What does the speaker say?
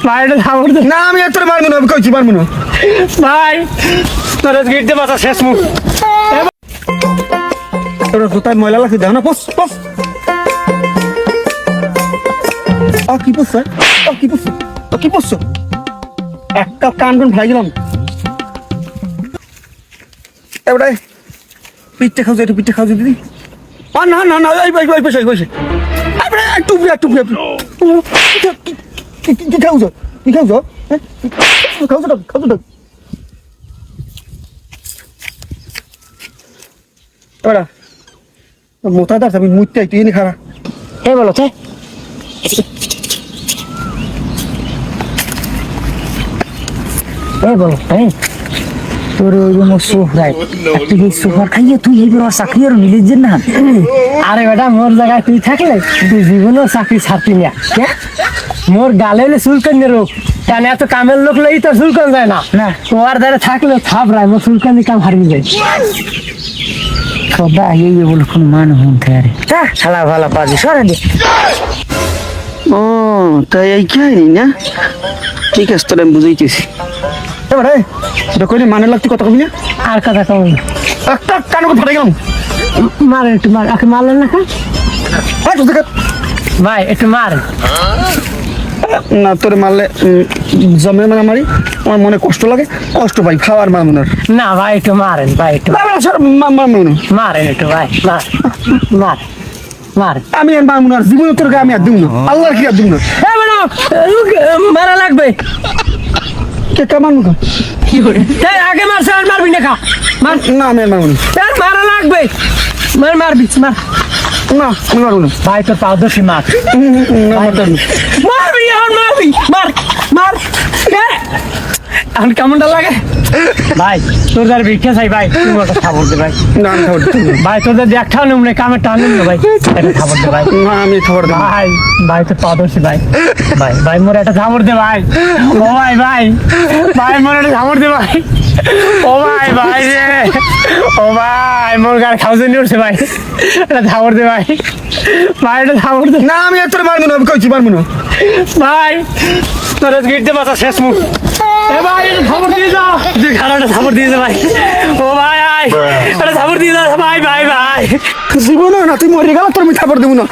ভাই এটা থাপড় দে না আমি আর তোর মারবো না, আমি কইছি মারবো না। ভাই তোর গিট দে বাসা শেষ মুখ তোর জুতায় ময়লা লাগছে দেখো না, পস পস। কি পস কি পস কি পস একটা কান কোন ভাই গেলাম এবারে পিঠে খাও একটু পিঠে খাও দিদি। না না না এই বসে বসে টুপি টুপি কি খাওছ কি খাওছ খাওছ খাওছ এবারে মোটা দাস আমি মুইতে তুই এনে খারা এই বলো তে এই বলো এই তোর ওই মোর সোফায় তুই এই সোফার খাইয়ে তুই এই বড় চাকরি আর মিলিস না। আরে বেটা মোর জায়গায় তুই থাকলে তুই জীবনেও চাকরি ছাড়তি না। মোর গালে হলে চুলকানি রোগ কেন এত কামের লোক লই তোর চুলকান যায় না না তোমার দ্বারা থাকলে থাপড়ায় মোর চুলকানি কাম হারিয়ে যায়। সদা এই বলে কোন মান হুন থাকে শালা ভালো পাবি সরে দে। ও তাই এই খাইনি না, ঠিক আছে তোর আমি বুঝাইতেছি। এবারে এটা কইলে মানে লাগতে কত কবি না আর কথা কম একটা কান ফাটে গেলাম। মার একটু মার আকে মারলেন না ভাই একটু মার না তোরে মারলে জমে মানে মারি আমার মনে কষ্ট লাগে, কষ্ট পাই খাওয়ার মামুনার। না ভাই একটু মারেন ভাই একটু মারেন একটু ভাই মার মার মার আমি আর মামুনার জীবন তোর আমি আর দিব না, আল্লাহর কি আর দিব না। মারা লাগবে কে কেমন কি করে আগে মারছে আর মারবি না খা মার না আমি আর মারবো না, মারা লাগবে মার মারবি মার না আমি মারবো না ভাই তোর পাও দোষী মার মারবি এখন মারবি মার মার এখন কেমনটা লাগে ভাই তোর যার ভিক্ষা চাই ভাই তুমি ওটা খাবার দে ভাই। না আমি খাবার দেব না ভাই তোদের একটাও নেব না কামের টান নেব না ভাই এটা খাবার দে ভাই। না আমি খাবার দেব ভাই ভাই তোর পাও দোষী ভাই ভাই ভাই মোর একটা খাবার দে ভাই ও ভাই ভাই ভাই মোর একটা খাবার দে ভাই ও ভাই ভাই রে ও ভাই মোর গার খাওয়া নিয়ে উঠছে ভাই এটা খাবার দে ভাই ভাই এটা খাবার দে। না আমি আর তোর মারবো না, আমি কইছি মারবো না ভাই তোর গিট দে বাসা শেষ মুখ এ ভাই এটা খবর দিয়ে যাও তুই খারাপটা খবর দিয়ে যা ভাই ও ভাই আয় এটা খবর দিয়ে যা ভাই ভাই ভাই জীবন না তুই মরে গেল তোর আমি খাবার দেবো না।